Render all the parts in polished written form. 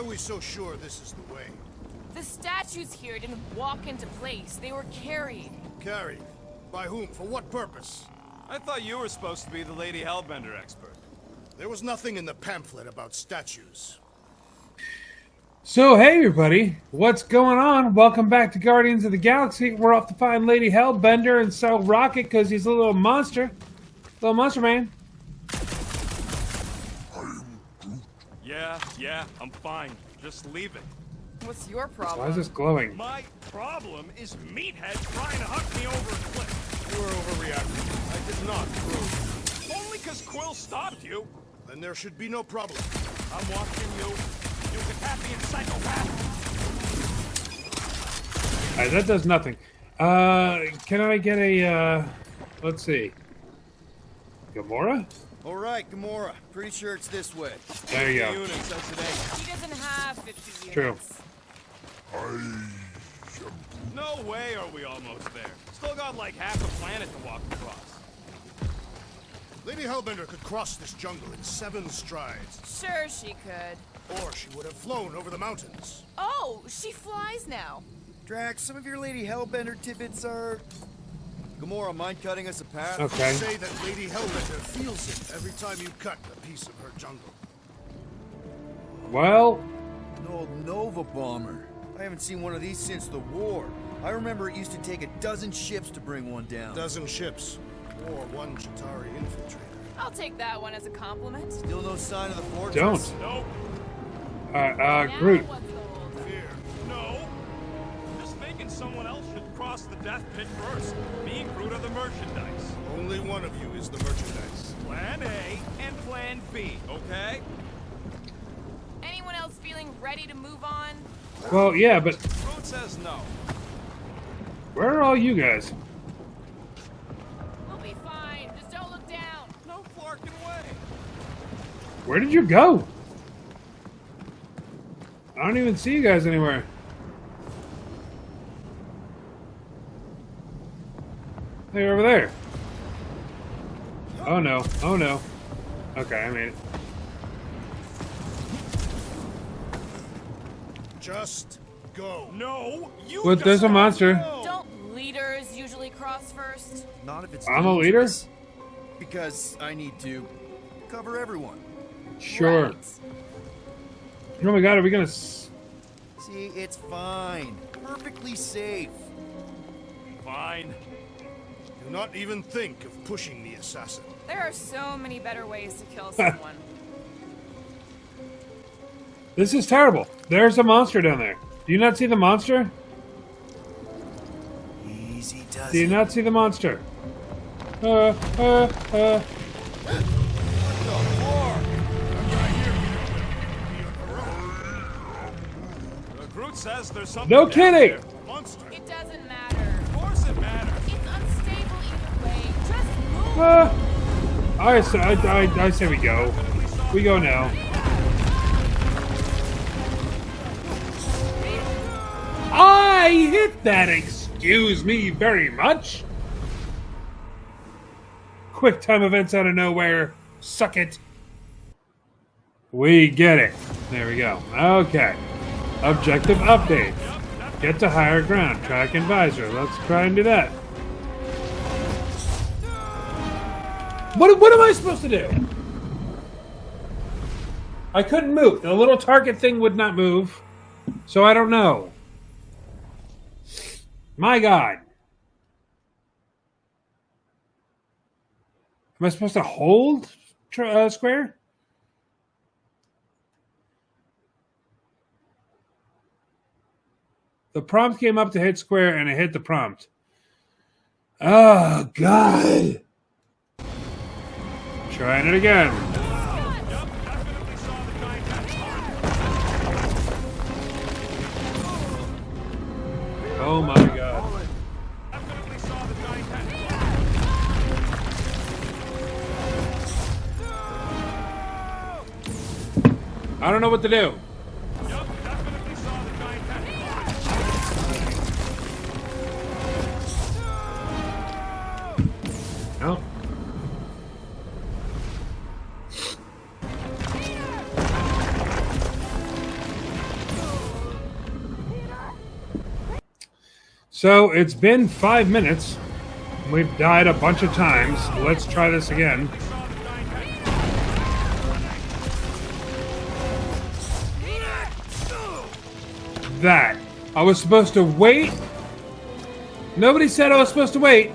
we so sure this is the way? The statues here didn't walk into place. They were carried. Carried? By whom? For what purpose? I thought you were supposed to be the Lady Hellbender expert. There was nothing in the pamphlet about statues. So, hey everybody, what's going on? Welcome back to Guardians of the Galaxy. We're off to find Lady Hellbender and sell Rocket because he's a little monster. Little monster man. Yeah, I'm fine. Just leave it. What's your problem? Why is this glowing? My problem is Meathead trying to huck me over a cliff. You were overreacting. I did not prove. Only because Quill stopped you. Then there should be no problem. I'm watching you. You Catapian psychopath. Alright, that does nothing. Can I get a, let's see. Gamora? Alright, Gamora. Pretty sure it's this way. There you go. Unit says today. He doesn't have 50 True. units. No way are we almost there. Still got like half a planet to walk across. Lady Hellbender could cross this jungle in 7 strides. Sure she could. Or she would have flown over the mountains. Oh, she flies now. Drax, some of your Lady Hellbender tidbits are... Gamora, mind cutting us a path? Okay. Say that Lady Hellbender feels it every time you cut a piece of her jungle. Well, An old Nova bomber. I haven't seen one of these since the war. I remember it used to take a dozen ships to bring one down. A dozen ships. Or 1 Chitauri infiltrator. I'll take that one as a compliment. Still no sign of the fortress? don't. Nope. Now Groot. what's the hold? Fear. No. Just thinking someone else should cross the death pit first. Me and Groot are the merchandise. Only one of you is the merchandise. Plan A and Plan B, okay? Anyone else feeling ready to move on? Well, yeah, but Groot says no. where are all you guys? We'll be fine. Just don't look down. No flarking way. Where did you go? I don't even see you guys anywhere. Hey, you're over there. Oh no, oh no. Okay, I made it. Just go. No, you But there's a just monster. go. Don't leaders usually cross first? Not if it's I'm a leader? dangerous. Because I need to cover everyone. Sure. Right. Oh my god, are we gonna... See, it's fine. Perfectly safe. Fine. Do not even think of pushing the assassin. There are so many better ways to kill someone. This is terrible. There's a monster down there. Do you not see the monster? Easy does Do you it. not see the monster? Groot says there's something No down kidding! there. Monster. It doesn't matter. Of course it matters. It's unstable either way. Just move. I say we go. We go now. I hit that, excuse me very much. Quick time events out of nowhere. Suck it. We get it. There we go. Okay. Objective update. Get to higher ground. Track and visor. Let's try and do that. What am I supposed to do? I couldn't move. The little target thing would not move. So I don't know. My God. Am I supposed to hold square? The prompt came up to hit square and it hit the prompt. Oh, God. Trying it again. Definitely saw the giant Oh, my God. Definitely saw the giant I don't know what to do. Yup, definitely saw the giant No. So it's been 5 minutes. We've died a bunch of times. Let's try this again. That. I was supposed to wait. Nobody said I was supposed to wait.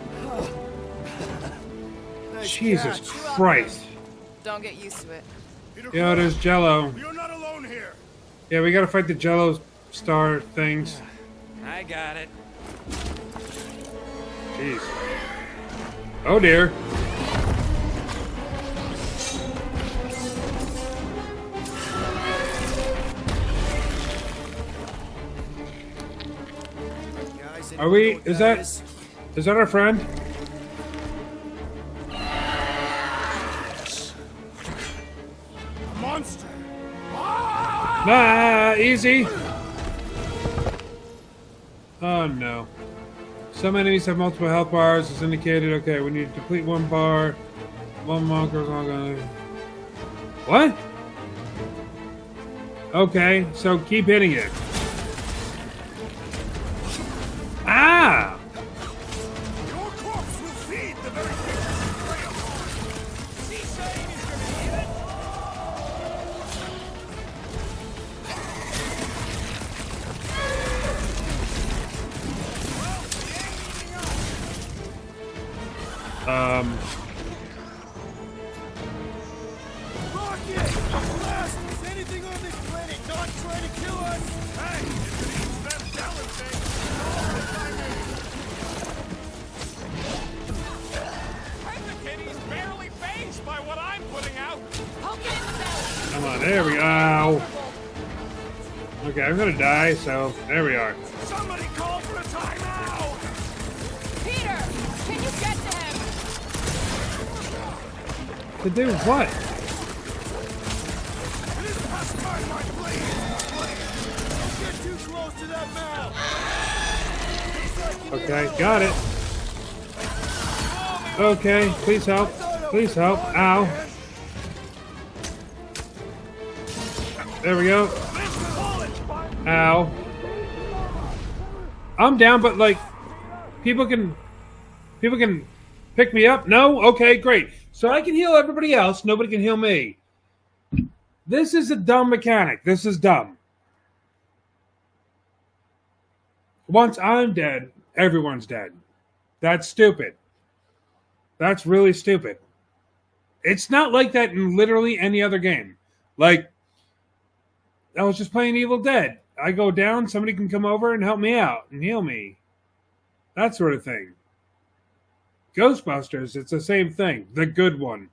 Jesus Christ. Don't get used to it. Yeah, there's Jello. You're not alone here. Yeah, we gotta fight the Jello star things. I got it. Jeez. Oh dear. Guys, Are we? anyone know Is what that our friend? A monster. Ah, easy. Oh no. Some enemies have multiple health bars as indicated. Okay, we need to complete one bar. One monker's not gonna. What? Okay, so keep hitting it. Ah! Your corpse will feed the very creatures you prey upon. Is he saying he's gonna eat it? Rocket! Blast! Is anything on this planet not trying to kill us? Hey, if it eats them galaxy, He's barely phased by what I'm putting out. Poke it in the belly. Come on, there we go. Ow. Okay, I'm gonna die, so there we are. Somebody call for a timeout. Peter, can you get to him? To do what? it is past time, my blade. Don't get too close to that mouth. Okay, got it. Okay, please help. Please help. Ow. There we go. Ow. I'm down, but like, people can pick me up. No? Okay, great. So I can heal everybody else. Nobody can heal me. This is a dumb mechanic. This is dumb. Once I'm dead, everyone's dead. That's stupid. That's really stupid. It's not like that in literally any other game. Like, I was just playing Evil Dead. I go down, somebody can come over and help me out and heal me. That sort of thing. Ghostbusters, it's the same thing. The good one.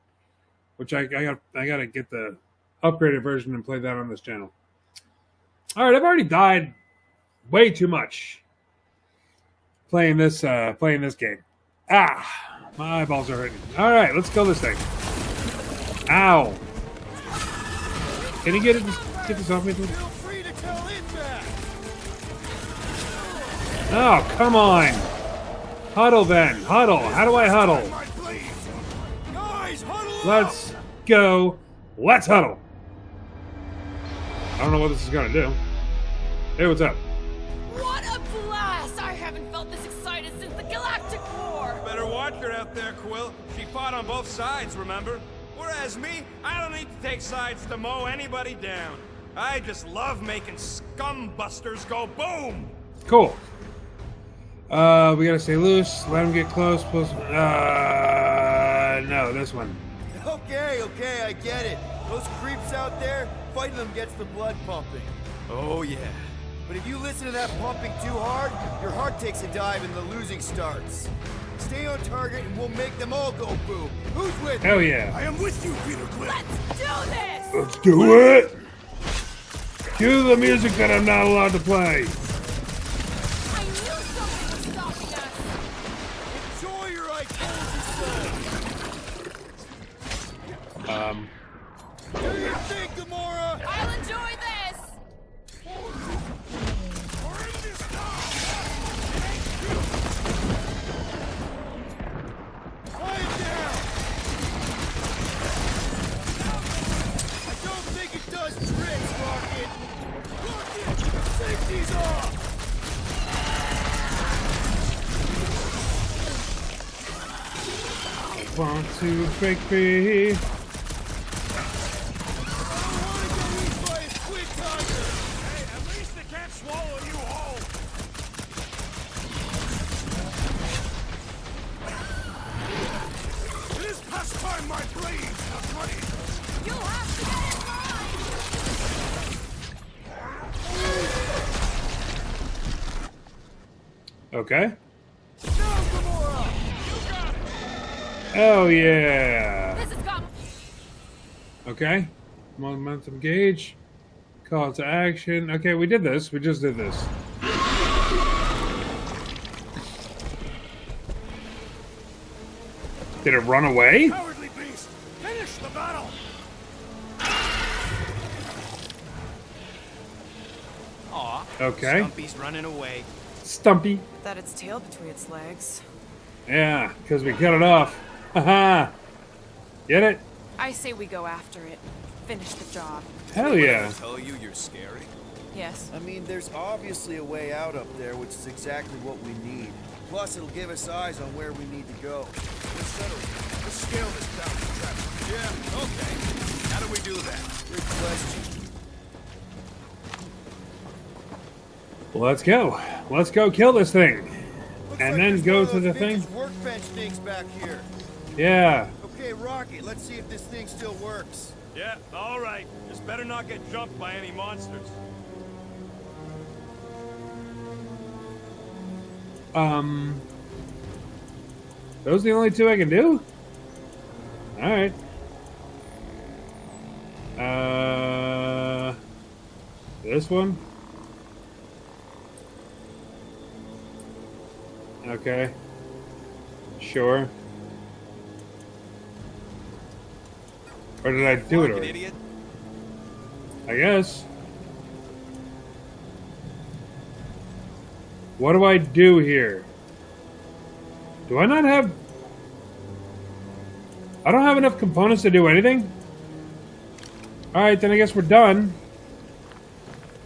Which I gotta get the upgraded version and play that on this channel. Alright, I've already died way too much playing this game. Ah, my eyeballs are hurting. Alright, let's kill this thing. Ow. Can you get this off me, please? Feel free to tell it that. Oh, come on. Huddle then. Huddle. How do I huddle? My blade. Guys, huddle up. Let's go. Let's huddle. I don't know what this is going to do. Hey, what's up? What a blast! I haven't felt this excited since the Galactic War! Better watch her out there, Quill. She fought on both sides, remember? Whereas me, I don't need to take sides to mow anybody down. I just love making scumbusters go boom! Cool. We gotta stay loose. Let him get close. No, this one. Okay, I get it. Those creeps out there, fighting them gets the blood pumping. Oh, yeah. But if you listen to that pumping too hard, your heart takes a dive and the losing starts. Stay on target and we'll make them all go boom. Who's with me? Hell yeah. I am with you, Peter Quill. Let's do this! Let's do it. Cue the music that I'm not allowed to play. I knew something was stopping us! Enjoy your I told you so. Do your thing, Gamora! I'll enjoy this! Quiet down! I don't think it does tricks, Rocket! Rocket! Safety's off! want to break free. I don't want to get eaten by a squid tiger. Hey, at least they can't swallow you whole. It is past time my blades are bloody. You'll have to get in line! Okay. Down, Gamora! Oh yeah. This has got... Okay. Momentum gauge. Call to action. Okay, we did this. We just did this. Did it run away? Cowardly beast! Finish the battle! Aw. Okay. Stumpy's running away. Stumpy. That its tail between its legs. Yeah, because we cut it off. Haha. Get it? I say we go after it. Finish the job. Hell yeah. Tell you you're scary? Yes. I mean, there's obviously a way out up there, which is exactly what we need. Plus, it'll give us eyes on where we need to go. Let's settle it. Let's scale this down to trap. Yeah, okay. How do we do that? Good question. Let's go. Let's go kill this thing. Looks And like then there's go one of to those the thing. vintage workbench things back here. Yeah. Okay, Rocket, let's see if this thing still works. Yeah, all right. Just better not get jumped by any monsters. Those are the only two I can do? Alright. This one? Okay. Sure. Or did I do it Fucking already? idiot. I guess. What do I do here? Do I not have... I don't have enough components to do anything? Alright, then I guess we're done.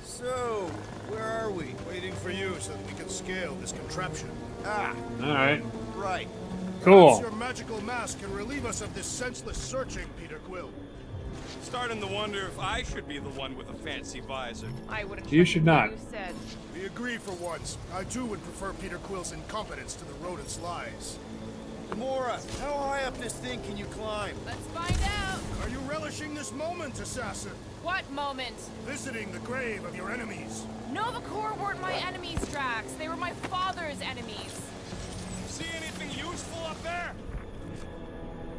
So, where are we? Waiting for you so that we can scale this contraption. Ah, Alright. right. Perhaps Cool. your magical mask can relieve us of this senseless searching, Peter Quill. Starting to wonder if I should be the one with a fancy visor. I wouldn't You trust should what not. You said. We agree for once. I too would prefer Peter Quill's incompetence to the rodent's lies. Gamora, how high up this thing can you climb? Let's find out. Are you relishing this moment, assassin? What moment? Visiting the grave of your enemies. Nova Corps weren't my enemies, Drax. They were my father's enemies. See anything useful up there?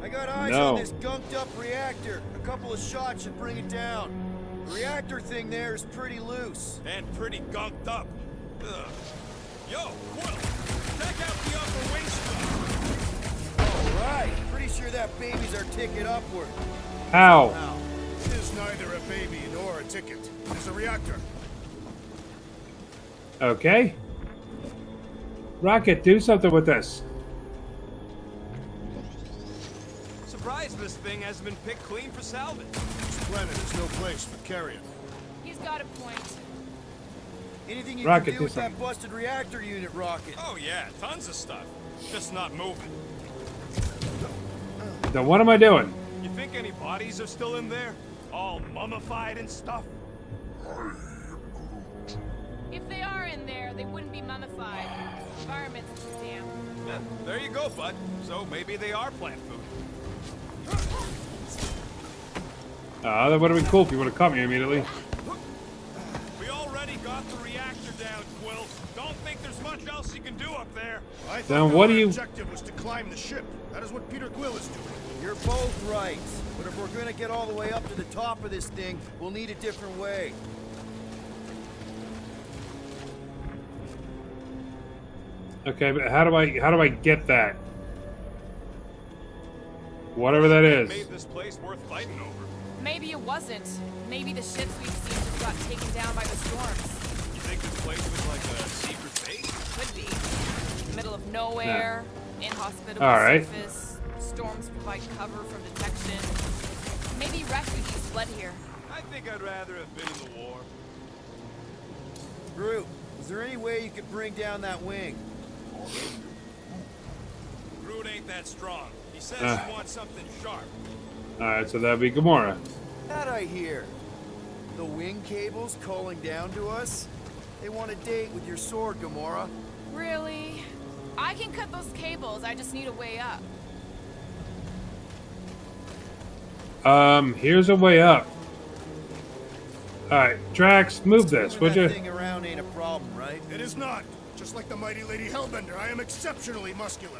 I got eyes No. on this gunked up reactor. A couple of shots should bring it down. The reactor thing there is pretty loose. And pretty gunked up. Ugh. Yo, Quill, check out the upper wing strut. All right. Pretty sure that baby's our ticket upward. Ow. Wow. It is neither a baby nor a ticket. It is a reactor. Okay. Rocket, do something with this. Surprised this thing hasn't been picked clean for salvage. This planet is no place for carrion. He's got a point. Anything you Rocket, can do do with something. that busted reactor unit, Rocket? Oh yeah, tons of stuff. Just not moving. Then what am I doing? You think any bodies are still in there? All mummified and stuff? If they are in there, they wouldn't be mummified. The environment's too damp. Yeah, there you go, bud. So maybe they are plant food. That would have been cool if you would have caught me immediately. We already got the reactor down, Quill. Don't think there's much else you can do up there. I thought Then that what our do you- objective was to climb the ship. That is what Peter Quill is doing. You're both right. But if we're gonna get all the way up to the top of this thing, we'll need a different way. Okay, but how do I get that? Whatever that is. Made this place worth fighting over. Maybe it wasn't. Maybe the ships we've seen just got taken down by the storms. You think this place was like a secret base? Could be. Middle of nowhere, inhospitable All right. surface, storms provide cover from detection. Maybe refugees fled here. I think I'd rather have been in the war. Groot, is there any way you could bring down that wing? Groot ain't that strong. She says she wants something sharp. Alright, so that'd be Gamora. That I hear. The wing cables calling down to us? They want a date with your sword, Gamora. Really? I can cut those cables, I just need a way up. Here's a way up. Alright, Drax, move this, would Moving you? that thing around ain't a problem, right? It is not. Just like the mighty Lady Hellbender, I am exceptionally muscular.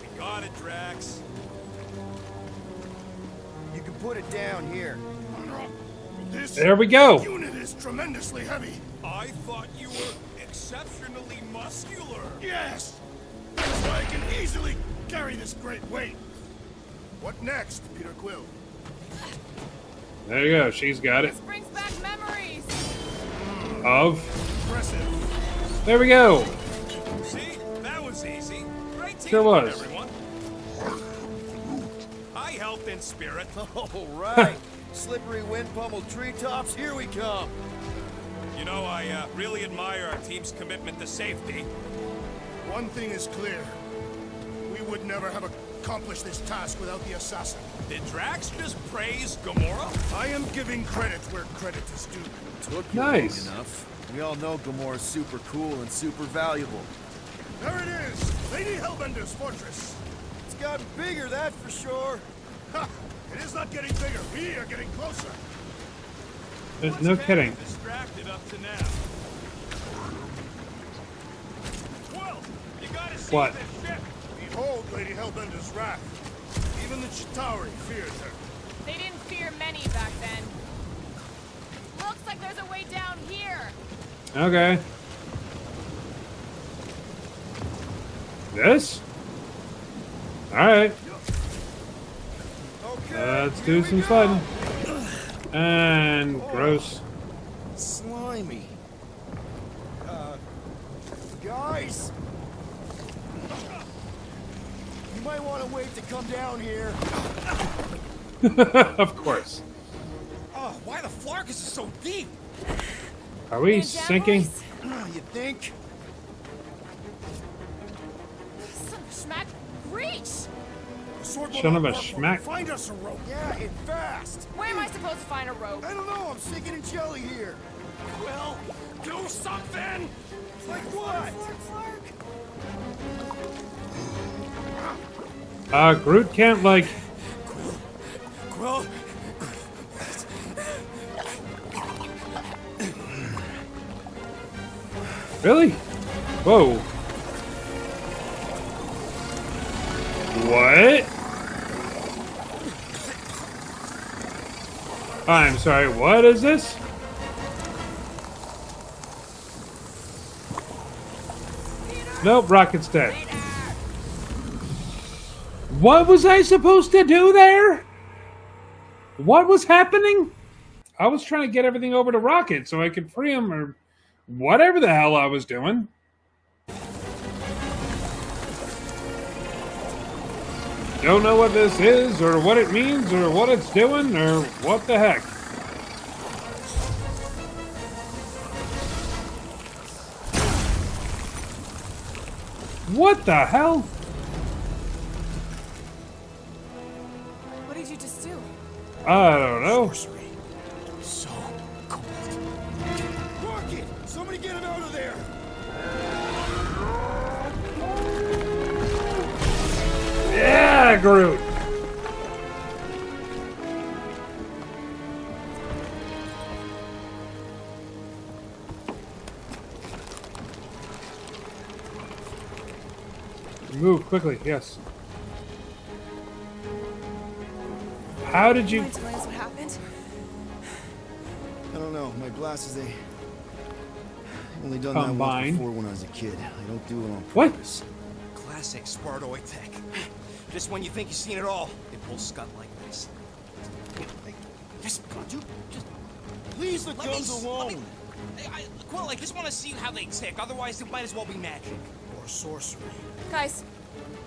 We got it, Drax. You can put it down here. This There we go. unit is tremendously heavy. I thought you were exceptionally muscular. Yes! That's why I can easily carry this great weight. What next, Peter Quill? There you go, she's got it. This brings back memories. Of. Impressive. There we go. See? That was easy. Great team, Sure was. everyone. I helped in spirit. All right. Slippery wind pummeled treetops, here we come. You know, I really admire our team's commitment to safety. One thing is clear. We would never have accomplished this task without the assassin. Did Drax just praise Gamora? I am giving credit where credit is due. Took you Nice. long enough. We all know Gamora's super cool and super valuable. There it is! Lady Hellbender's fortress! It's gotten bigger, that's for sure. Ha! It is not getting bigger, we are getting closer! No kidding. Distracted up to now. Well, you gotta see What? this ship. Behold Lady Hellbender's wrath. Even the Chitauri feared her. They didn't fear many back then. Looks like there's a way down here. Okay. This? Alright. Okay. Let's here do we some go. sliding. And gross. Slimy. Guys? You might want to wait to come down here. Of course. Oh, why the Flarkus is so deep? Are we Hey, Dad, sinking? boys. You think? Some schmack reach. The sword will Son not of a work for me. schmack. Find us a rope. Yeah, and fast. Where am I supposed to find a rope? I don't know, I'm sinking in jelly here. Well, do something! Like what? Groot can't, like... Quill, Really? Whoa. What? I'm sorry, what is this? Nope, Rocket's dead. What was I supposed to do there? What was happening? I was trying to get everything over to Rocket so I could free him or whatever the hell I was doing. Don't know what this is or what it means or what it's doing or what the heck. What the hell? What did you just do? I don't know. Sorcery. So cold. Rocket! Somebody get him out of there! Yeah, Groot. Move quickly, yes. How did you... Mind telling us what happened? I don't know. My glasses, they only done that Combined. once before when I was a kid. I don't do it on What? purpose. classic Spartoid tech. Just when you think you've seen it all, it pulls scut like this. Just, dude, just Leave the let me guns s- alone. let me- Quill, I just want to see how they tick. Otherwise, it might as well be magic. Or sorcery. Guys,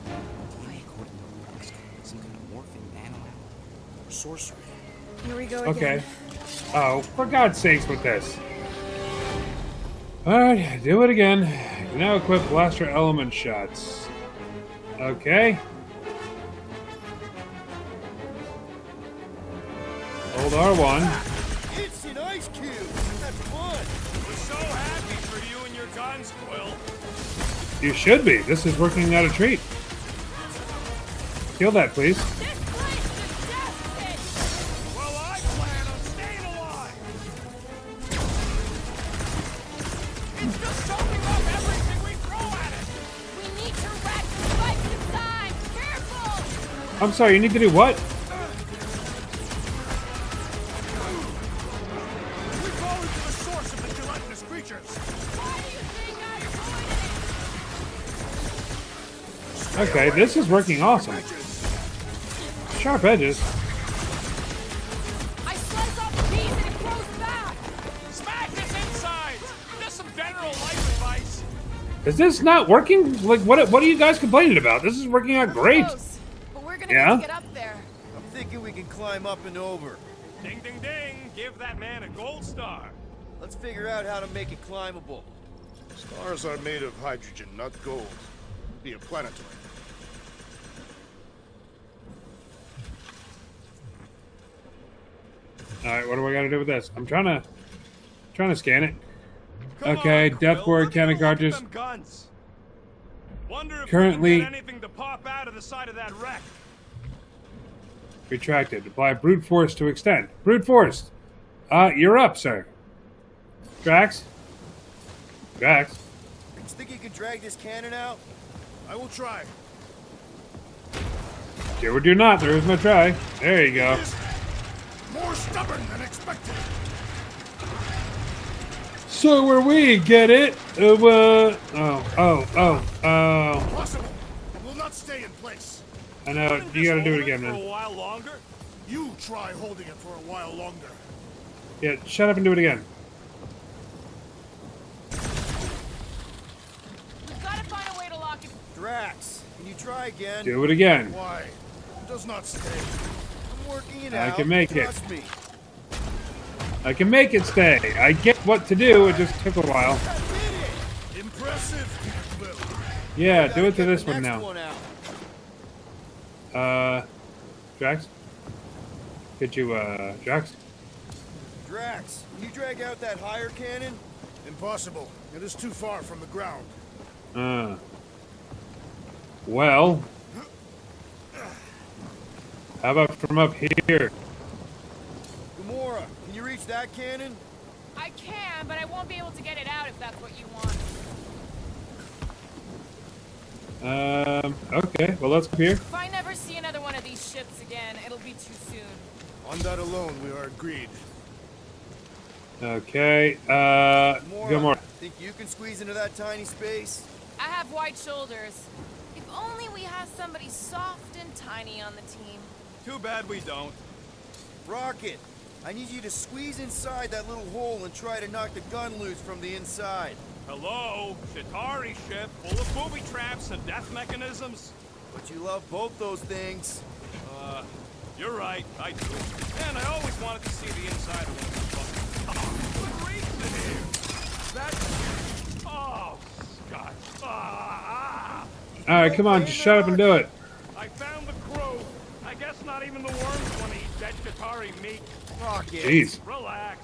DNA coding. Some kind of morphing nano. Or sorcery. here we go Okay. again. Oh, for God's sakes with this. Alright, do it again. Now equip blaster element shots. Okay. Hold R1. Instant ice cube. That's fun. We're so happy for you and your guns, Quill. You should be. This is working out a treat. Kill that, please. This place is devastated. Well, I plan on staying alive. It's just soaking up everything we throw at it. We need to wreck the spikes inside. Careful! I'm sorry, you need to do what? We fall into the source of the gelatinous creatures. Why do you think I'm avoiding it? Okay, this is working awesome. Sharp edges. I slice off the piece and it grows back. Smash this inside. Just some general life advice. Is this not working? Like, what are you guys complaining about? This is working out great. Close, but we're gonna Yeah? need to get up there. I'm thinking we can climb up and over. Ding, ding, ding. Give that man a gold star. Let's figure out how to make it climbable. Stars are made of hydrogen, not gold. Be a planetoid. All right, what do I got to do with this? I'm trying to scan it. Come Okay, on, death Quill, ward look at cannon the look of cartridge. them guns. Wonder if Currently- we can get anything to pop out of the side of that wreck. Retracted. Apply brute force to extend. Brute force. You're up, sir. Drax. Drax. You think you can drag this cannon out? I will try. Do or do not. There is no try. There you go. It is more stubborn than expected. So where we get it? Possible. It will not stay in place. I know. Couldn't You just got to do hold it again, for a man. while longer. You try holding it for a while longer. Yeah, shut up and do it again. We've got to find a way to lock it. Drax, can you try again? Do it again. Why? It does not stay. I'm working it I out. can make it. Trust me. I can make it stay. I get what to do. It just took a while. I did it. Impressive. Well, Yeah, do it to Gotta this get the one next now. one out. Drax? Could you, Drax? Drax, can you drag out that higher cannon? impossible. It is too far from the ground. Well. How about from up here? Gamora, can you reach that cannon? I can, but I won't be able to get it out if that's what you want. Okay, well, let's come here. If I never see another one of these ships again, it'll be too soon. On that alone, we are agreed. Okay, Gamora, Gamora. think you can squeeze into that tiny space? I have wide shoulders. If only we had somebody soft and tiny on the team. Too bad we don't. Rocket, I need you to squeeze inside that little hole and try to knock the gun loose from the inside. Hello, Shatari ship full of booby traps and death mechanisms. But you love both those things. You're right, I do. And I always wanted to see the inside of one of these fucking... Good reason here. That... Oh, Scott. Alright, come on, just shut up and do it. I found the crew. I guess not even the worms want to eat dead Shatari meat. Rocket. Jeez. Relax.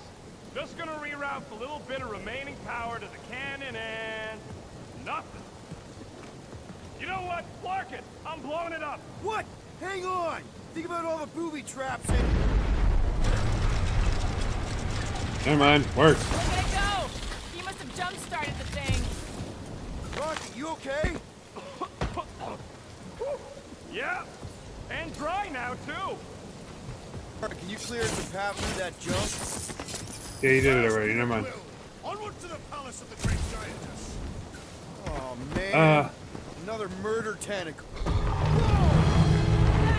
Just gonna reroute the little bit of remaining power to the cannon and... nothing. You know what? Clark it. I'm blowing it up. What? Hang on! Think about all the booby traps and... Never mind, works. Look at it go! He must have jump-started the thing. Rocket, you okay? Yeah. And dry now, too. Can you clear us a path through that jump? Yeah, you did it already, never mind. Onward to the palace of the great giantess. Oh, man. Uh, Another murder tentacle. That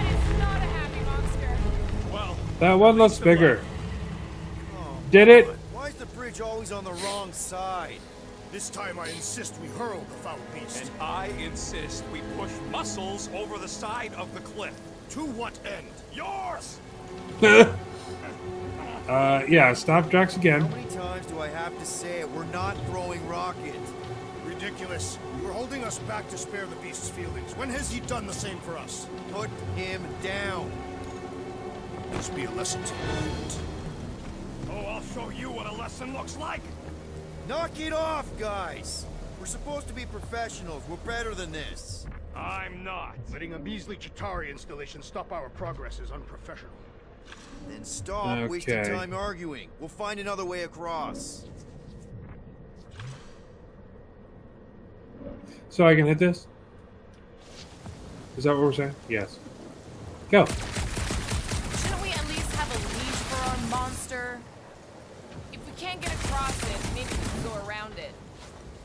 is not a happy monster. Well, that one looks bigger. Oh, Did it? why is the bridge always on the wrong side? This time I insist we hurl the foul beast. and I insist we push muscles over the side of the cliff. To what end? Yours! Yeah, stop Drax again. How many times do I have to say it? We're not throwing Rocket. Ridiculous. You're holding us back to spare the beast's feelings. When has he done the same for us? Put him down. This be a lesson to you. Oh, I'll show you what a lesson looks like. Knock it off, guys! We're supposed to be professionals. We're better than this. I'm not. Letting a measly Chitauri installation stop our progress is unprofessional. Then stop wasting time arguing. We'll find another way across. So I can hit this? Is that what we're saying? Yes. Go. Shouldn't we at least have a leash for our monster? If we can't get across it, maybe we can go around it.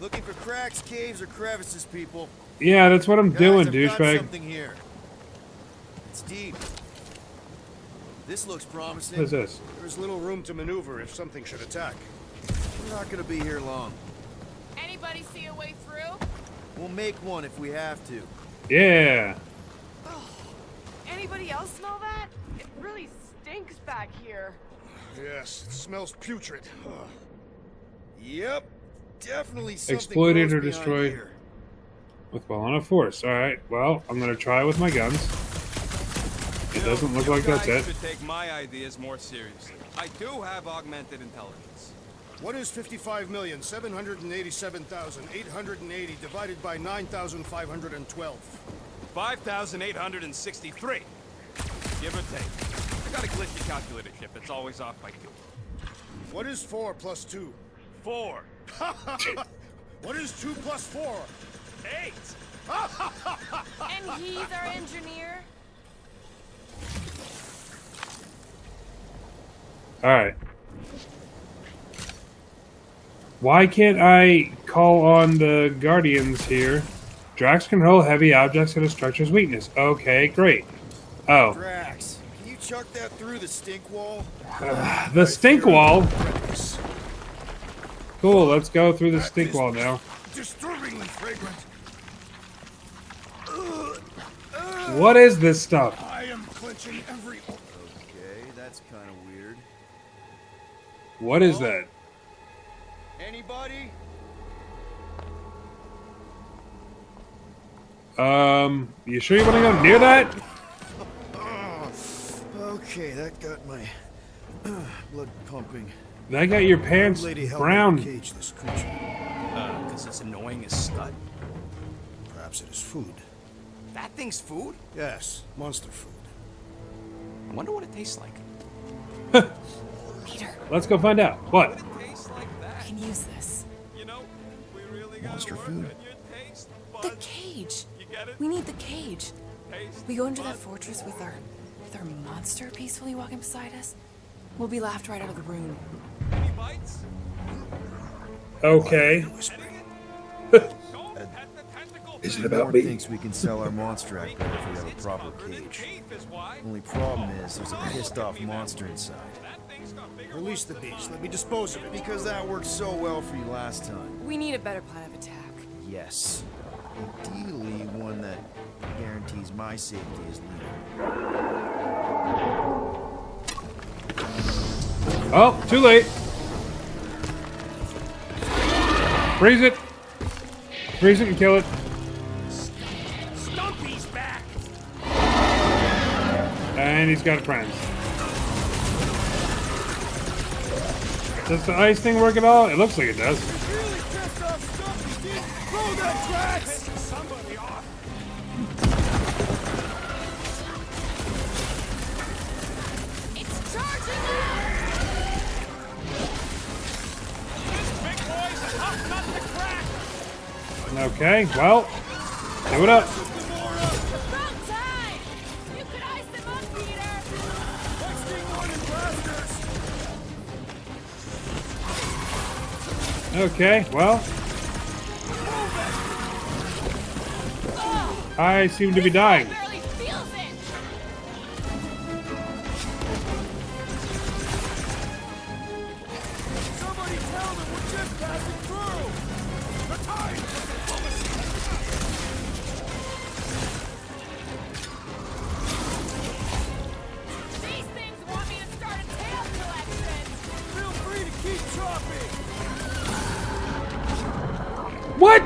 Looking for cracks, caves, or crevices, people. Yeah, that's what I'm doing, I've got douchebag. something here. It's deep. This looks promising. What is this? There's little room to maneuver if something should attack. We're not gonna be here long. Anybody see a way through? We'll make one if we have to. Yeah. Anybody else smell that? It really stinks back here. Yes, it smells putrid. Ugh. Yep. Definitely something Exploited gross or behind destroyed. here. With well enough force. Alright, well, I'm gonna try with my guns. It doesn't look like that's it. You should take my ideas more seriously. I do have augmented intelligence. What is 55,787,880 divided by 9,512? 5,863. Give or take. I got a glitchy calculator chip. It's always off by 2. What is 4 plus 2? 4. What is 2 plus 4? 8. And he's our engineer? Alright. Why can't I call on the Guardians here? Drax can hurl heavy objects at a structure's weakness. Okay, great. Oh. Drax, can you chuck that through the stink wall? The stink wall? Cool, let's go through the stink wall now. Disturbingly fragrant. What is this stuff? I am clenching every... Okay, that's kind of weird. What is that? Anybody? You sure you want to go near that? Okay, that got my blood pumping. That got your pants Lady help me brown. cage this creature. Because it's annoying as scut. Perhaps it is food. That thing's food? Yes, monster food. I wonder what it tastes like. Peter, Let's go find out. What? It tastes like we that. can use this. You know, we really got Monster work food. on your taste The buds. cage. You get it? We need the cage. Taste We go into that buds. fortress with our monster peacefully walking beside us. We'll be laughed right out of the room. Any bites? Okay. Don't pet the tentacle. Is it thing. about Lord me? thinks we can sell our monster act better if we have a It's proper covered in cage. teeth is why. Only problem is there's a pissed off monster inside. That thing's got bigger Release the beast. Let me dispose of it. Because that worked so well for you last time. We need a better plan of attack. Yes. Ideally, one that guarantees my safety as leader. Oh, too late. Freeze it. Freeze it and kill it. Stumpy's back. And he's got friends. Does the ice thing work at all? It looks like it does. Really pissed off Stumpy, dude! Throw that Drax! Piss somebody off. It's charging us! This big boy's a tough nut to crack. Okay, well, do it up. About time! You could ice them up, Peter! Okay, well. I seem to be dying. Barely feels it! Somebody tell them we're just passing through! The time for diplomacy. These things want me to start a tail collection! Feel free to keep chopping! What?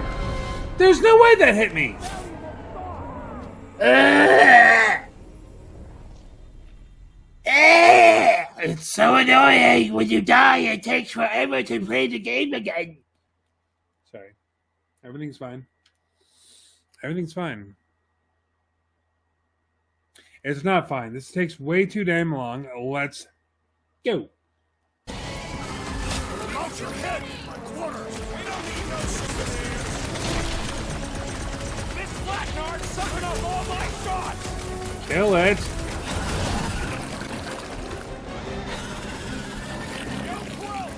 There's no way that hit me. so annoying. When you die, it takes forever to play the game again. Sorry. Everything's fine. Everything's fine. It's not fine. This takes way too damn long. Let's go. Out your head! My quarters! We don't need no souvenirs! This Flatnard's sucking up all my shots! Kill it. Yo, Quill!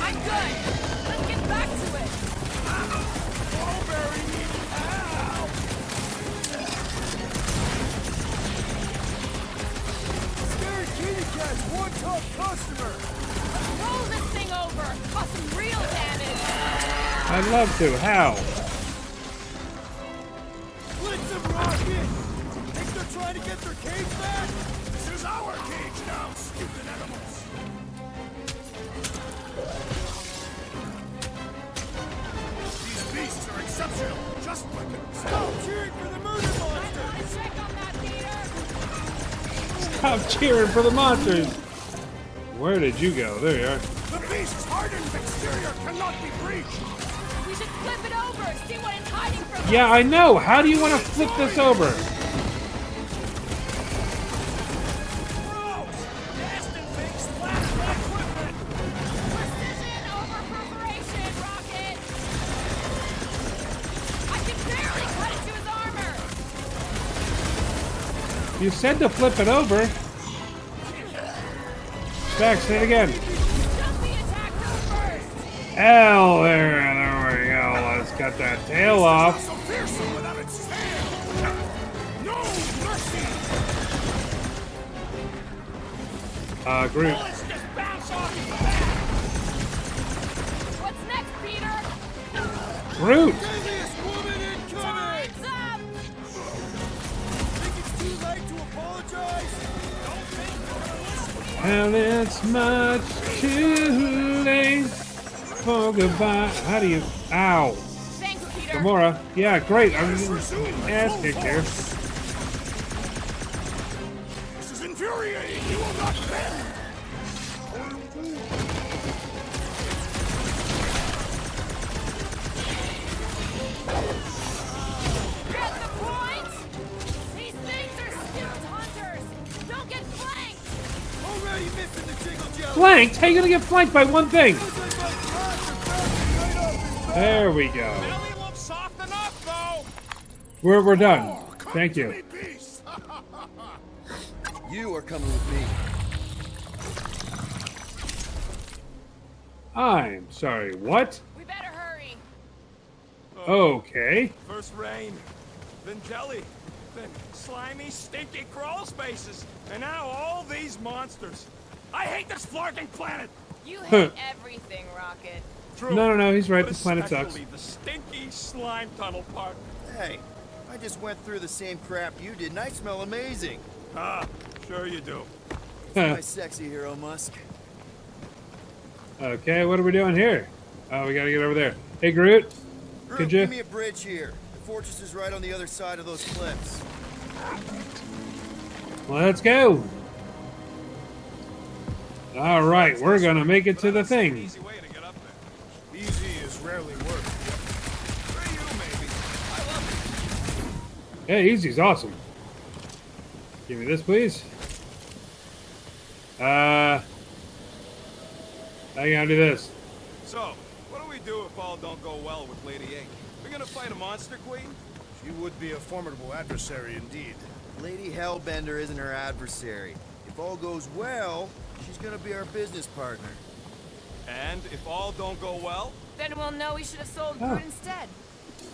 I'm good. Let's get back to it. Strawberry! Ow! Scary kitty cat's one tough customer. Roll this thing over. Cause some real damage. I'd love to. How? Blitz them, Rocket! Think they're trying to get their cage back? This is our cage now, stupid animals! These beasts are exceptional, just like a... Stop cheering for the murder monster! Check on that, Peter. Stop cheering for the monsters. Where did you go? There you are. The beast's hardened exterior cannot be breached! We should flip it over. See what it's hiding from us. Yeah, I know. How do you want to flip this over? Bro! Gaston thinks flashback equipment! Precision over perforation, Rocket. I can barely cut into his armor. You said to flip it over. Back, say it again. Jumpy attack go first. L, there we go. Let's cut that tail off. So fearsome without its tail! No mercy! Groot. Bullets just bounce off his back! What's next, Peter? Groot. Craziest woman incoming! Time's up. Think it's too late to apologize? Don't think we're gonna listen! And it's much too late for goodbye. How do you... Ow. Thanks, Peter. Gamora. Yeah, great. I'm Let's getting resume the ass full kicked here. force. This is infuriating! You will not bend! Get the point? These things are skilled hunters. Don't get flanked. Already missing the jiggle jelly! Flanked? How are you going to get flanked by one thing? Looks like my claws are bouncing right off his back! There we go. Belly looks soft enough, though! We're done. Oh, come Thank to you. me, beast. You are coming with me. I'm sorry, what? We better hurry. Okay. First rain, then jelly, then slimy, stinky crawl spaces, and now all these monsters. I hate this flarking planet! You hate everything, Rocket. True. No, he's right. But This planet sucks. especially the stinky slime tunnel part. Hey, I just went through the same crap you did, and I smell amazing. Ah, sure you do. My sexy hero, Musk. Okay, what are we doing here? Oh, we gotta get over there. Hey, Groot. Groot, Could you? give me a bridge here. The fortress is right on the other side of those cliffs. Let's go. All right, we're gonna make it to the thing. Easy way to get up there. Easy is rarely work. For you, maybe. I love Hey, easy's awesome. Give me this, please. How you gonna do this? it. So, what do we do if all don't go well with Lady A? We're gonna fight a monster queen? She would be a formidable adversary indeed. Lady Hellbender isn't her adversary. If all goes well, she's gonna be our business partner. And if all don't go well? Then we'll know we should have sold Oh. Groot instead.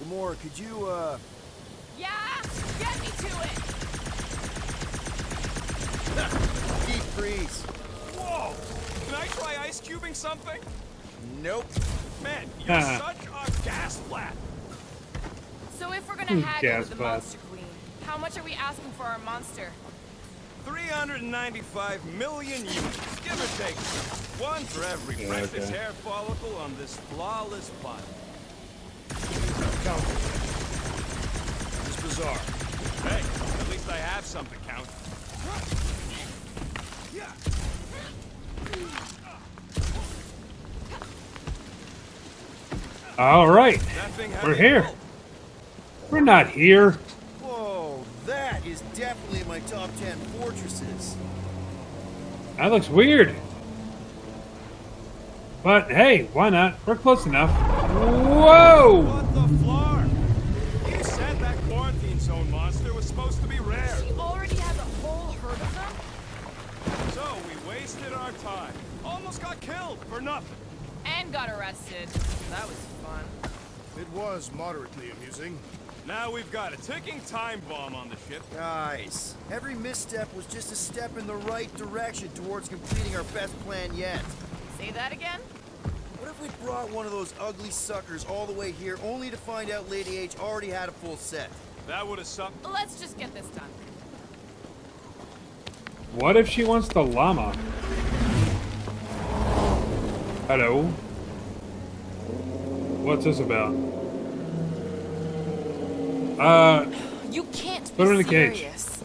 Gamora, could you, Yeah? Get me to it. deep freeze? Whoa! Can I try ice cubing something? Nope. Man, you're Huh. such a gas flat. So if we're gonna haggle Gas with the bus. Monster Queen, how much are we asking for our monster? 395 million units, give or take. One for every Yeah, precious okay. hair follicle on this flawless body. Count. It's bizarre. Hey, at least I have something, Count. All right, That thing had we're me here. built. We're not here. Whoa, that is definitely in my top 10 fortresses. That looks weird. But hey, why not? We're close enough. Whoa! What the floor? You said that quarantine zone monster was supposed to be rare. She already has a whole herd of them? So we wasted our time. Almost got killed for nothing. And got arrested. That was fun. It was moderately amusing. Now we've got a ticking time bomb on the ship. Guys, every misstep was just a step in the right direction towards completing our best plan yet. Say that again? What if we brought one of those ugly suckers all the way here only to find out Lady H already had a full set? That would have sucked. Let's just get this done. What if she wants the llama? Hello? What's this about? You can't Put her be in the cage. serious.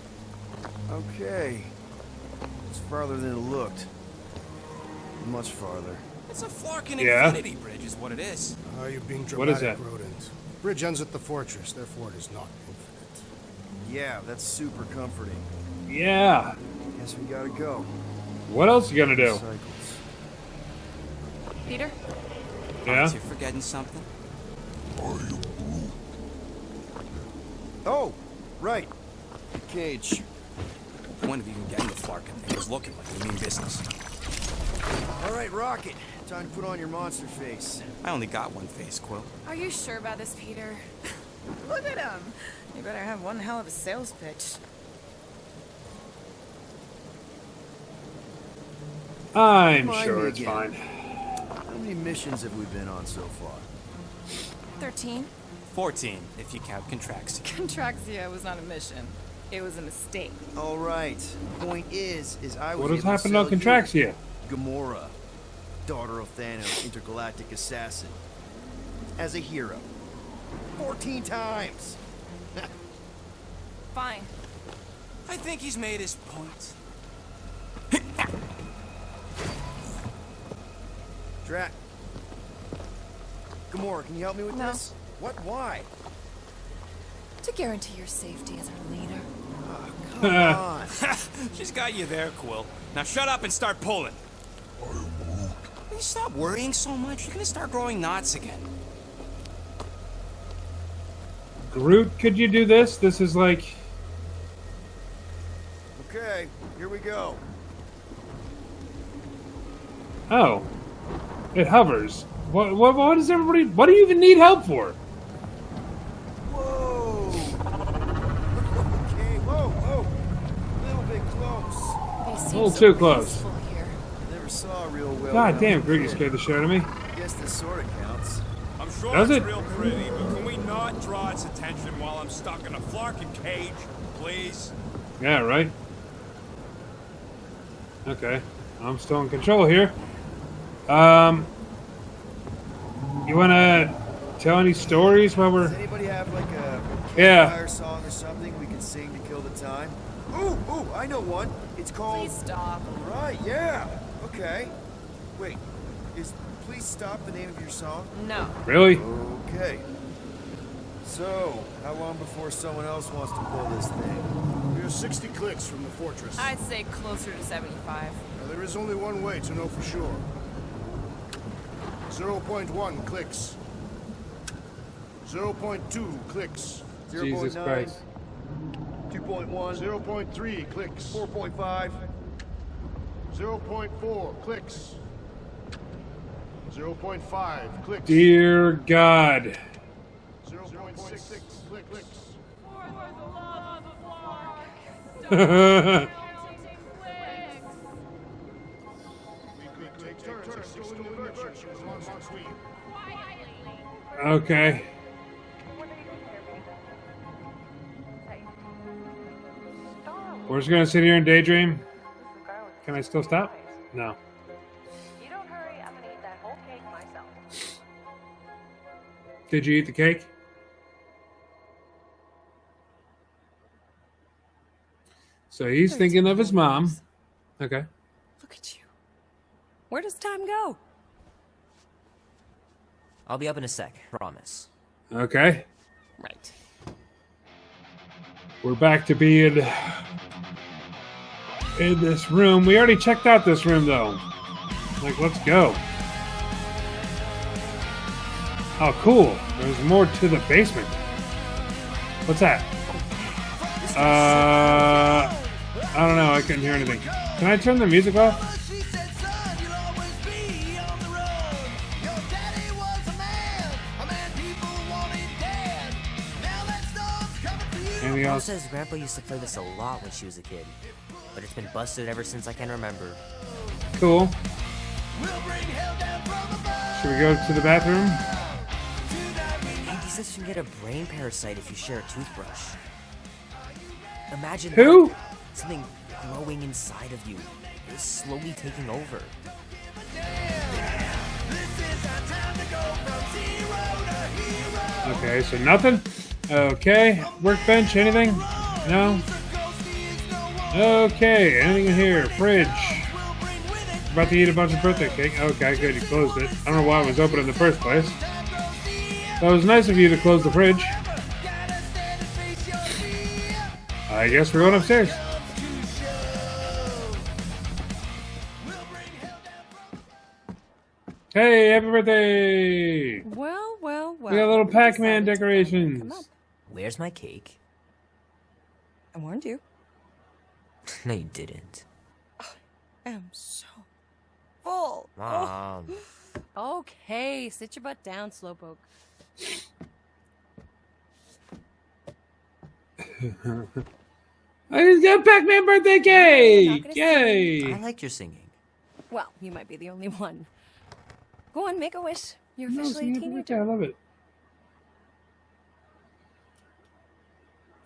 Okay. It's farther than it looked. Much farther. It's a Flarkin Yeah. infinity bridge is what it is. You're being What is dramatic, that? rodent. Bridge ends at the fortress, therefore it is not infinite. Yeah, that's super comforting. Yeah. Guess we gotta go. What else you gonna do? Cycles. Peter? Yeah? You're forgetting something? Oh, right. The cage. The point of even getting the Flarkin thing was looking like we mean business. All right, Rocket. Time to put on your monster face. I only got one face, Quill. Are you sure about this, Peter? Look at him. You better have one hell of a sales pitch. I'm Mind sure me it's again. fine. How many missions have we been on so far? 13? 14, if you count Contraxia. Contraxia was not a mission. It was a mistake. All right. Point is I was What has able to happened sell to Contraxia? you Gamora, daughter of Thanos, intergalactic assassin, as a hero. 14 times. Fine. I think he's made his point. Drat. Gamora, can you help me with No. this? What? Why? To guarantee your safety as our leader. Come on. She's got you there, Quill. Now shut up and start pulling. Will you stop worrying so much? You're gonna start growing knots again. Groot, could you do this? This is like... Okay, here we go. Oh. It hovers. What is everybody... What do you even need help for? Whoa. Okay, whoa. A little bit close. They seem little so too close. peaceful here. Never saw a real well. God damn, Groot, you scared the shit out of me. Guess this sort of counts. I'm sure Does it's it? real pretty, but can we not draw its attention while I'm stuck in a Flarkin cage, please? Yeah, right? Okay. I'm still in control here. You wanna tell any stories while we're... Does anybody have like a Yeah. campfire song or something we can sing to kill the time? Ooh, I know one. It's called... Please stop. Right, yeah. Okay. Wait, is Please Stop the name of your song? No. Really? Okay. So, how long before someone else wants to pull this thing? We are 60 clicks from the fortress. I'd say closer to 75. Now, there is only one way to know for sure. 0.1 clicks. 0.2 clicks. Jesus 0.9, Christ. 2.1, 0.3 clicks. 4.5. 0.4 clicks. 0.5 clicks. Dear God. 0.6 clicks. We take turns extolling the virtues amongst we. Okay. We're just gonna sit here and daydream. Can I still stop? No. You don't hurry, I'm gonna eat that whole cake myself. Did you eat the cake? So he's thinking of his mom. Okay. Look at you. Where does time go? I'll be up in a sec, promise. Okay. Right. We're back to being in this room. We already checked out this room, though. Like, let's go. Oh, cool. There's more to the basement. What's that? I don't know. I couldn't hear anything. Can I turn the music off? Anything Mom else? says Grandpa used to play this a lot when she was a kid, but it's been busted ever since I can remember. Cool. Should we go to the bathroom? He says you can get a brain parasite if you share a toothbrush. Imagine Who? that. Something growing inside of you is slowly taking over. Okay, so nothing? Okay. Workbench, anything? No? Okay, anything in here? Fridge. About to eat a bunch of birthday cake. Okay, good, you closed it. I don't know why it was open in the first place. That was nice of you to close the fridge. I guess we're going upstairs. Hey, happy birthday! Well, well, well. We got little we Pac-Man decided to decorations. come up. Where's my cake? I warned you. No, you didn't. I am so full. Mom. Okay, sit your butt down, Slowpoke. I just got Pac-Man birthday cake! gonna Yay! I like your singing. Well, you might be the only one. Go on, make a wish. You're No, officially a singing happy birthday, I teenager. love it.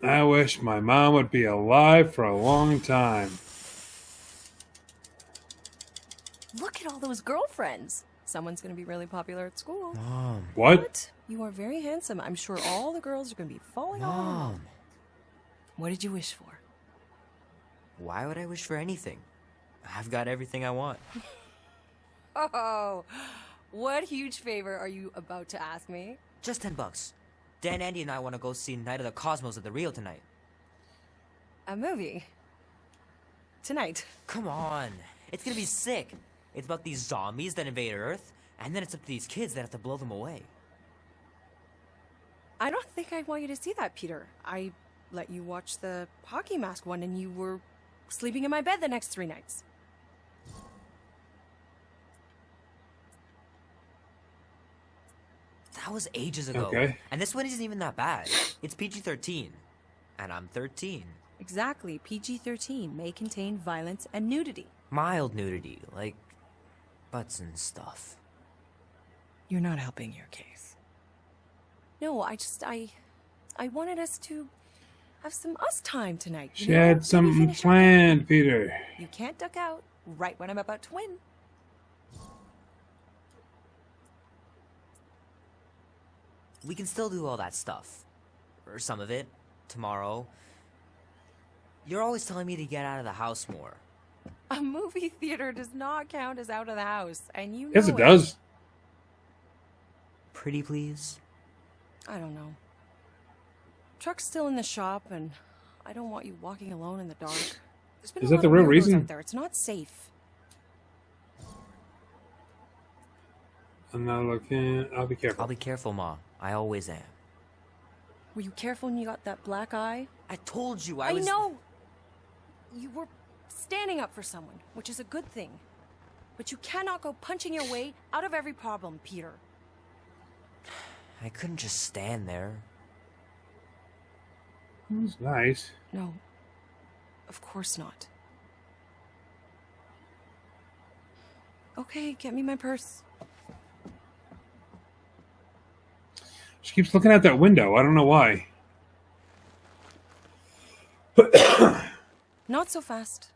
I wish my mom would be alive for a long time. Look at all those girlfriends. Someone's going to be really popular at school. Mom. What? You are very handsome. I'm sure all the girls are going to be falling all over. Mom. What did you wish for? Why would I wish for anything? I've got everything I want. Oh, what huge favor are you about to ask me? Just $10. Dan, Andy, and I want to go see Night of the Cosmos at the Rio tonight. A movie. Tonight. Come on. It's gonna be sick. It's about these zombies that invade Earth, and then it's up to these kids that have to blow them away. I don't think I want you to see that, Peter. I let you watch the hockey mask one and you were sleeping in my bed the next 3 nights. That was ages ago. Okay. And this one isn't even that bad. It's PG-13. And I'm 13. Exactly. PG-13 may contain violence and nudity. Mild nudity, like butts and stuff. You're not helping your case. No, I wanted us to have some us time tonight. She had something planned, Peter. You can't duck out right when I'm about to win. We can still do all that stuff. Or some of it. Tomorrow. You're always telling me to get out of the house more. A movie theater does not count as out of the house, and you know Yes, it does. Pretty please? I don't know. Truck's still in the shop, and I don't want you walking alone in the dark. There's been Is a that lot the of real weirdos reason? out there. It's not safe. I'm not looking. I'll be careful. I'll be careful, Ma. I always am. Were you careful when you got that black eye? I told you I was... know! You were standing up for someone, which is a good thing. But you cannot go punching your way out of every problem, Peter. I couldn't just stand there. It was nice. No. Of course not. Okay, get me my purse. She keeps looking out that window. I don't know why. Not so fast.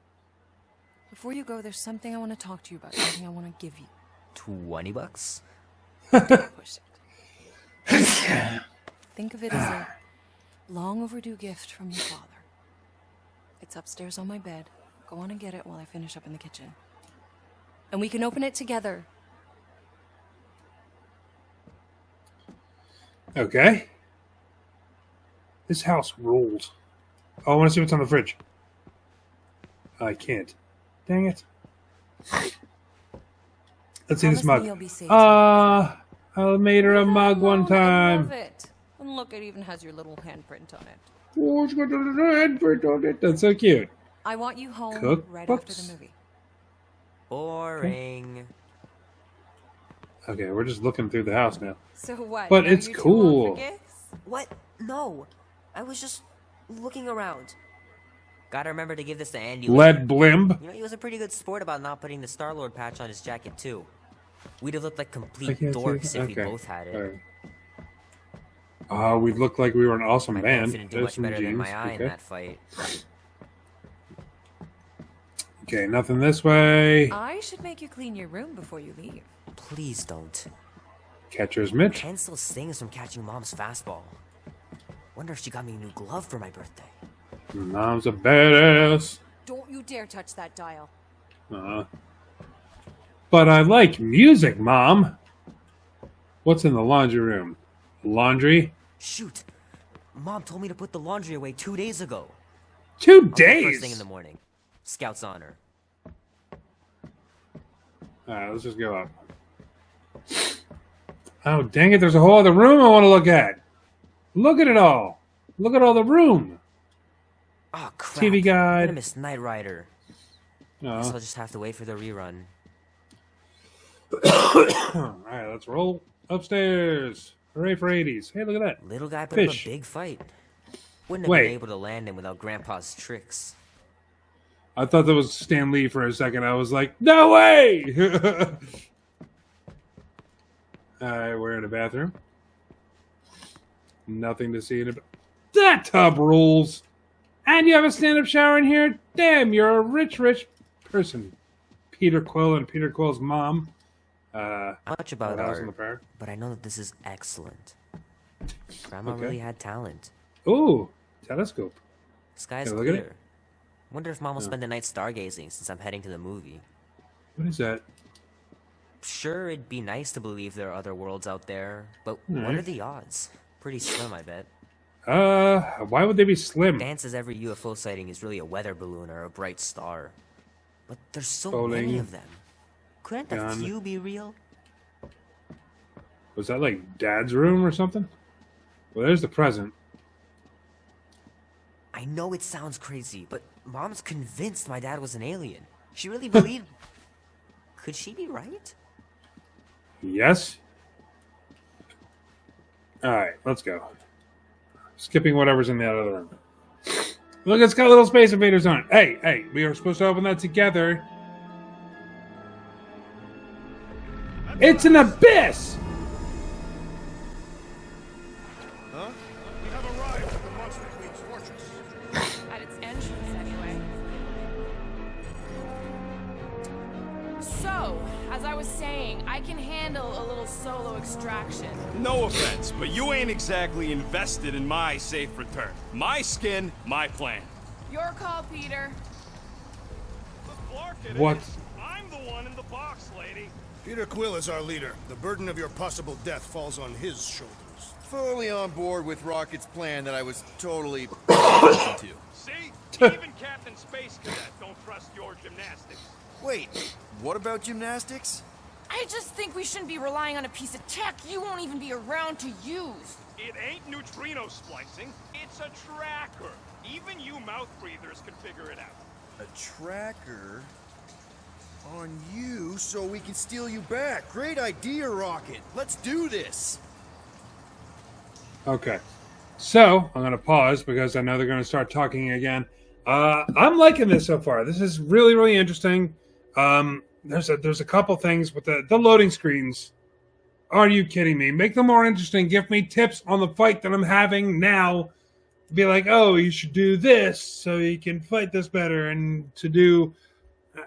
Before you go, there's something I want to talk to you about. Something I want to give you. $20? Push it. Think of it as a long overdue gift from your father. It's upstairs on my bed. Go on and get it while I finish up in the kitchen. and we can open it together. Okay. This house rules. Oh, I want to see what's on the fridge. I can't. Dang it. Let's see this mug. I made her a mug one I time. love it. And look, it even has your little handprint on it. Oh, it's got a little handprint on it. That's so cute. I want you home right Cookbooks? after the movie. Boring. Okay, we're just looking through the house now. So what? But now it's you're too old cool. for gifts? What? No. I was just looking around. Gotta remember to give this to Andy. Lead blimb. You know, he was a pretty good sport about not putting the Star-Lord patch on his jacket, too. We'd have looked like I complete can't see dorks it. if we Okay. both had it. Alright. We'd look like we were an awesome My band. boss didn't do There's much some better than jeans. my eye in Okay. that fight. Okay, nothing this way. I should make you clean your room before you leave. Please don't. Catcher's mitt. Ken still stings from catching Mom's fastball. Wonder if she got me a new glove for my birthday. Mom's a badass. Don't you dare touch that dial. But I like music, Mom. What's in the laundry room? Laundry? Shoot! Mom told me to put the laundry away 2 days ago. 2 I'll do it days? First thing in the morning. Scout's honor. Alright, let's just go up. Oh, dang it, there's a whole other room I want to look at. Look at it all. Look at all the room. Oh, crap. TV I'm guide. gonna miss Knight Rider. Guess I'll just have to wait for the rerun. Alright, let's roll upstairs. Hooray for 80s. Hey, look at that. Little guy put Fish. up a big fight. Wouldn't have Wait. been able to land him without Grandpa's tricks. I thought that was Stan Lee for a second. I was like, no way! Alright, we're in a bathroom. Nothing to see in it. That tub rules! And you have a stand-up shower in here? Damn, you're a rich, rich person. Peter Quill and Peter Quill's mom. Much about House on the art, Prairie. but I know that this is excellent. Grandma Okay. really had talent. Ooh, telescope. Sky's Hey, look at it. clear. Wonder if Mom will spend the night stargazing since I'm heading to the movie. What is that? Sure, it'd be nice to believe there are other worlds out there, but what are the odds? Pretty slim, I bet. Why would they be slim? Dan says every UFO sighting is really a weather balloon or a bright star. But there's so Bowling. many of them. Couldn't a Gun. few be real? Was that like Dad's room or something? Well, there's the present. I know it sounds crazy, but Mom's convinced my dad was an alien. She really believed... Could she be right? Yes. Alright, let's go. Skipping whatever's in the other room. Look, it's got little Space Invaders on it. Hey, we were supposed to open that together. It's an abyss! Huh? We have arrived at the Monster Queen's fortress. At its entrance, anyway. So, as I was saying, I can handle a little solo extraction. No offense, but you ain't exactly invested in my safe return. My skin, my plan. Your call, Peter. What? I'm the one in the box, lady. Peter Quill is our leader. The burden of your possible death falls on his shoulders. Fully on board with Rocket's plan that I was totally to. See? Even Captain Space Cadet don't trust your gymnastics. Wait, what about gymnastics? I just think we shouldn't be relying on a piece of tech you won't even be around to use. It ain't neutrino splicing, it's a tracker. Even you mouth breathers can figure it out. A tracker on you so we can steal you back. Great idea, Rocket. Let's do this. Okay. So, I'm going to pause because I know they're going to start talking again. I'm liking this so far. This is really, really interesting. There's a couple things with the loading screens. Are you kidding me? Make them more interesting. Give me tips on the fight that I'm having now. Be like, oh, you should do this so you can fight this better. And to do...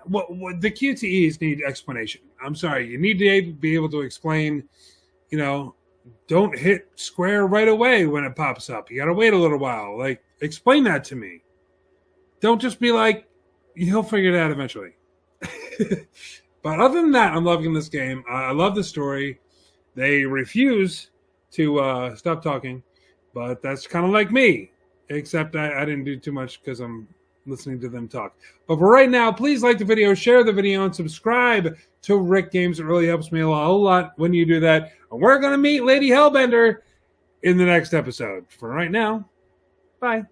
what the QTEs need explanation. I'm sorry. You need to be able to explain, don't hit square right away when it pops up. You got to wait a little while. Like, explain that to me. Don't just be like, he'll figure it out eventually. But other than that, I'm loving this game. I love the story. They refuse to stop talking, but that's kind of like me, except I didn't do too much because I'm listening to them talk. But for right now, please like the video, share the video, and subscribe to Rick Games. It really helps me a whole lot when you do that. And we're going to meet Lady Hellbender in the next episode. For right now, bye.